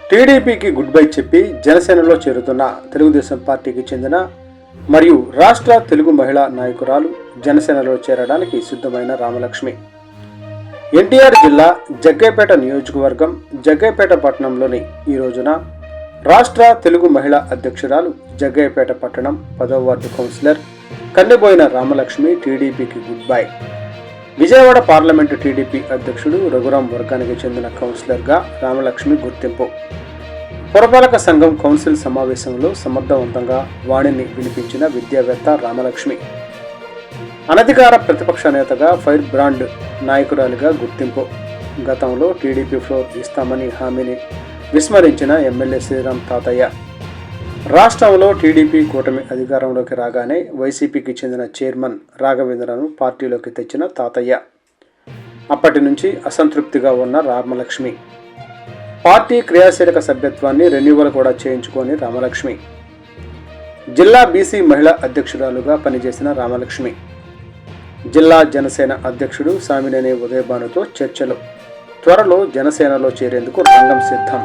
టీడీపీకి good bye చెప్పి జనసేనలో చేరుతున్న తెలుగుదేశం పార్టీకి చెందిన మరియు రాష్ట్ర తెలుగు మహిళా నాయకురాలు జనసేనలో చేరడానికి సిద్ధమైన రామలక్ష్మి ఎన్టీఆర్ జిల్లా జగ్గైపేట నియోజకవర్గం జగ్గైపేట పట్టణంలోని ఈ రోజున రాష్ట్ర తెలుగు మహిళా అధ్యక్షురాలు జగ్గైపేట పట్టణం 10వ వార్డు కౌన్సిలర్ కన్నెబోయిన రామలక్ష్మి టీడీపీకి good bye. Vijayawada parliament TDP అధ్యక్షుడు రఘురాం వర్గానికి చెందిన కౌన్సిలర్గా రామలక్ష్మి గుర్తింపు. పురపాలక సంఘం కౌన్సిల్ సమావేశంలో సమర్థవంతంగా వాణిని వినిపించిన విద్యావేత్త రామలక్ష్మి అనధికార ప్రతిపక్ష నేతగా ఫైర్ బ్రాండ్ నాయకురాలిగా గుర్తింపు. గతంలో టీడీపీ ఫ్లోర్ ఇస్తామని హామీని విస్మరించిన ఎమ్మెల్యే శ్రీరామ్ తాతయ్య రాష్ట్రంలో టీడీపీ కూటమి అధికారంలోకి రాగానే వైసీపీకి చెందిన చైర్మన్ రాఘవేంద్రను పార్టీలోకి తెచ్చిన తాతయ్య. అప్పటి నుంచి అసంతృప్తిగా ఉన్న రామలక్ష్మి పార్టీ క్రియాశీలక సభ్యత్వాన్ని రెన్యువల్ కూడా చేయించుకొని రామలక్ష్మి జిల్లా బీసీ మహిళా అధ్యక్షురాలుగా పనిచేసిన రామలక్ష్మి జిల్లా జనసేన అధ్యక్షుడు సామినేని ఉదయభానుతో చర్చలు. త్వరలో జనసేనలో చేరేందుకు రంగం సిద్ధం.